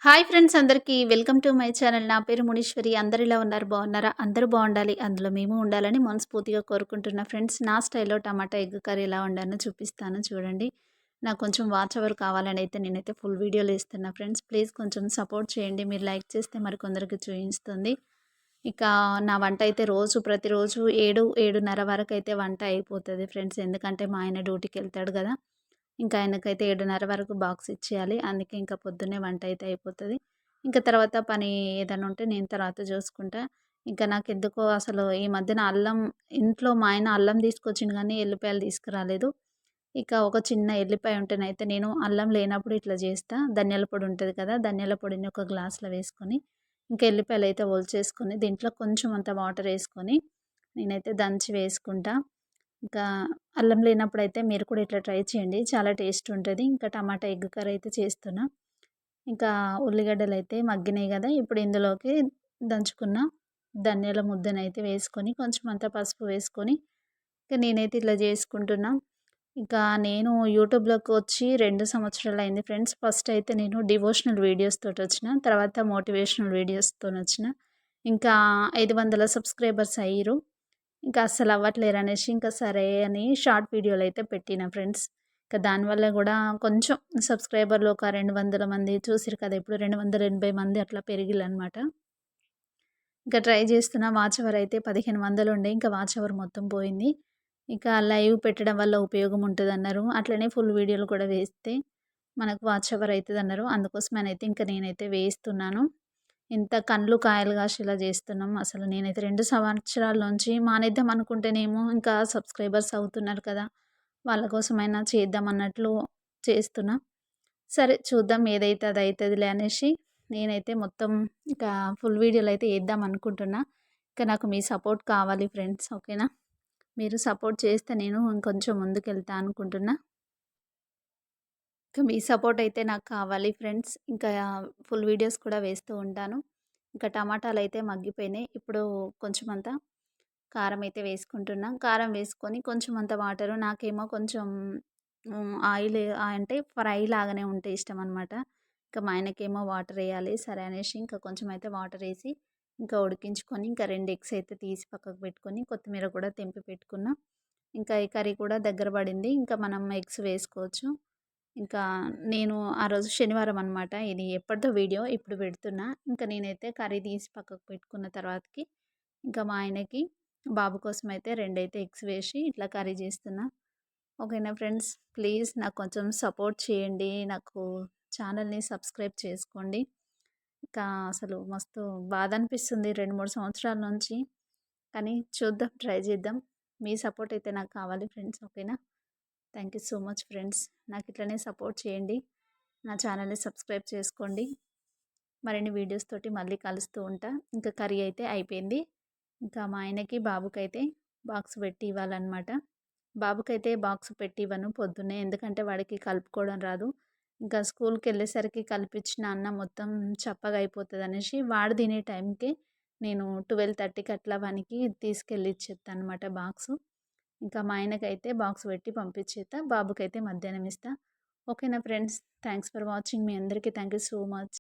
Hi friends అందరికీ welcome to my channel. నా పేరు మునీశ్వరి. అందరిలా ఉన్నారు, బాగున్నారా? అందరూ బాగుండాలి, అందులో మేము ఉండాలని మనస్ఫూర్తిగా కోరుకుంటున్నా ఫ్రెండ్స్. నా స్టైల్లో టమాటా ఎగ్ కర్రీ ఎలా వండానో చూపిస్తాను చూడండి. నాకు కొంచెం వాచ్ ఓవర్ కావాలని అయితే నేనైతే ఫుల్ వీడియోలు ఇస్తున్నా ఫ్రెండ్స్. ప్లీజ్ కొంచెం సపోర్ట్ చేయండి. మీరు లైక్ చేస్తే మరి కొందరికి చూపిస్తుంది. ఇక నా వంట అయితే ప్రతిరోజు 7:30 వరకు అయితే వంట అయిపోతుంది ఫ్రెండ్స్. ఎందుకంటే మా ఆయన డ్యూటీకి వెళ్తాడు కదా. ఇంకా ఆయనకైతే 7:30 వరకు బాక్స్ ఇచ్చేయాలి. అందుకే ఇంకా పొద్దున్నే వంట అయితే అయిపోతది. ఇంకా తర్వాత పని ఏదైనా ఉంటే నేను తర్వాత చూసుకుంటా. ఇంకా నాకెందుకో అసలు ఈ మధ్యన ఇంట్లో మా ఆయన అల్లం తీసుకొచ్చిండు గానీ ఎల్లిపాయలు తీసుకురాలేదు. ఇక ఒక చిన్న ఎల్లిపాయ ఉంటేనైతే నేను అల్లం లేనప్పుడు ఇట్లా చేస్తా. ధనియాల పొడి ఉంటది కదా! ధనియాల పొడిని ఒక గ్లాస్‌లో వేసుకొని, ఇంకా ఎల్లిపాయలైతే ఒలిచేసుకొని, దీంట్లో కొంచెం అంత వాటర్ ఏసుకొని నేనైతే దంచి వేసుకుంటా. ఇంకా అల్లం లేనప్పుడైతే మీరు కూడా ఇట్లా ట్రై చేయండి. చాలా టేస్ట్ ఉంటది. ఇంకా టమాటా ఎగ్ కర్రీ అయితే చేస్తున్నా. ఇంకా ఉల్లిగడ్డలైతే మగ్గినాయి గదా! ఇప్పుడు ఇందులోకి దంచుకున్న ధనియాల ముద్దనైతే వేసుకొని, కొంచెం అంత పసుపు వేసుకొని, ఇక నేనైతే ఇట్లా జేసుకుంటున్నా. ఇంకా నేను యూట్యూబ్‌లోకి వచ్చి 2 సంవత్సరాలయింది ఫ్రెండ్స్. ఫస్ట్ అయితే నేను డివోషనల్ వీడియోస్ తోటొచ్చిన. తర్వాత మోటివేషనల్ వీడియోస్‌తోనొచ్చిన. ఇంకా 500 సబ్‌స్క్రైబర్స్ అయ్యిర్రు. ఇంకా అస్సలవ్వట్లేరనేసి ఇంకా సరే అని షార్ట్ వీడియోలయితే పెట్టిన ఫ్రెండ్స్. ఇక దానివల్ల గూడా కొంచెం సబ్‌స్క్రైబర్‌లు ఒక 200 మంది చూసిర్రు కదా! ఇప్పుడు 280 మంది అట్లా పెరిగిల్లనమాట. ఇంకా ట్రై చేస్తున్నా. వాచ్ అవర్ అయితే 1500 ఉండే. ఇంకా వాచ్ అవర్ మొత్తం పోయింది. ఇక లైవ్ పెట్టడం వల్ల ఉపయోగం ఉంటదన్నారు. అట్లనే ఫుల్ వీడియోలు కూడా వేస్తే మనకు వాచ్ అవర్ అయితదన్నారు. అందుకోసమనైతే ఇంక నేనైతే వేస్తున్నాను. ఇంత కండ్లు కాయలు కాసేలా చేస్తున్నాం. అసలు నేనైతే 2 సంవత్సరాల నుంచి మానేద్దాం అనుకుంటేనేమో ఇంకా సబ్‌స్క్రైబర్స్ అవుతున్నారు కదా! వాళ్ళ కోసమైనా చేద్దాం అన్నట్లు చేస్తున్నా. సరే చూద్దాం ఏదైతే అదైతదిలే అనేసి నేనైతే మొత్తం ఇక ఫుల్ వీడియోలయితే ఏద్దాం అనుకుంటున్నా. ఇక నాకు మీ సపోర్ట్ కావాలి ఫ్రెండ్స్. ఓకేనా? మీరు సపోర్ట్ చేస్తే నేను ఇంకొంచెం ముందుకెళ్తా అనుకుంటున్నా. ఇక మీ సపోర్ట్ అయితే నాకు కావాలి ఫ్రెండ్స్. ఇంకా ఫుల్ వీడియోస్ కూడా వేస్తూ ఉంటాను. ఇంకా టమాటాలైతే మగ్గిపోయినాయి. ఇప్పుడు కొంచెం అంతా కారం అయితే వేసుకుంటున్నా. కారం వేసుకొని కొంచెం అంత వాటరు నాకేమో కొంచెం ఆయిల్ అంటే ఫ్రై లాగానే ఉంటే ఇష్టమనమాట. ఇంకా మా ఆయనకేమో వాటరేయాలి. సరే అనేసి ఇంకా కొంచెం అయితే వాటరేసి ఇంకా ఉడికించుకొని ఇంకా 2 ఎగ్స్ అయితే తీసి పక్కకు పెట్టుకొని కొత్తిమీర కూడా తెంపి పెట్టుకున్నా. ఇంకా ఈ కర్రీ కూడా దగ్గర పడింది. ఇంకా మనం ఎగ్స్ వేసుకోవచ్చు. ఇంకా నేను ఆ రోజు శనివారం అనమాట. ఇది ఎప్పటిదో వీడియో ఇప్పుడు పెడుతున్నా. ఇంకా నేనైతే కర్రీ తీసి పక్కకు పెట్టుకున్న తర్వాతకి ఇంకా మా ఆయనకి, బాబు కోసమయితే 2 అయితే ఎగ్స్ వేసి ఇట్లా కర్రీ చేస్తున్నా. ఓకేనా ఫ్రెండ్స్. ప్లీజ్ నాకు కొంచెం సపోర్ట్ చేయండి. నాకు ఛానల్‌ని సబ్స్క్రైబ్ చేసుకోండి. ఇంకా అసలు మస్తు బాధ అనిపిస్తుంది 2, 3 సంవత్సరాల నుంచి. కానీ చూద్దాం, ట్రై చేద్దాం. మీ సపోర్ట్ అయితే నాకు కావాలి ఫ్రెండ్స్. ఓకేనా? Thank you so much friends. నాకు ఇట్లనే సపోర్ట్ చేయండి. నా ఛానల్‌ని సబ్స్క్రైబ్ చేసుకోండి. మరిన్ని వీడియోస్ తోటి మళ్ళీ కలుస్తూ ఉంటా. ఇంకా కర్రీ అయితే అయిపోయింది. ఇంకా మా ఆయనకి, బాబుకైతే బాక్స్ పెట్టి ఇవ్వాలనమాట. బాబుకైతే బాక్స్ పెట్టి ఇవ్వను పొద్దున్నే. ఎందుకంటే వాడికి కలుపుకోవడం రాదు. ఇంకా స్కూల్‌కెళ్ళేసరికి కలిపిచ్చిన అన్నం మొత్తం చప్పగా అయిపోతదనేసి వాడు తినే టైంకే నేను 12:30కి అట్లా వానికి తీసుకెళ్ళి ఇచ్చేత్తాననమాట బాక్సు. ఇంకా మా ఆయనకైతే బాక్స్ పెట్టి పంపించేత్తా. బాబుకైతే మధ్యాహ్నం ఇస్తా. ఓకేనా ఫ్రెండ్స్. Thanks for watching. మీ అందరికీ థాంక్ యూ సో మచ్.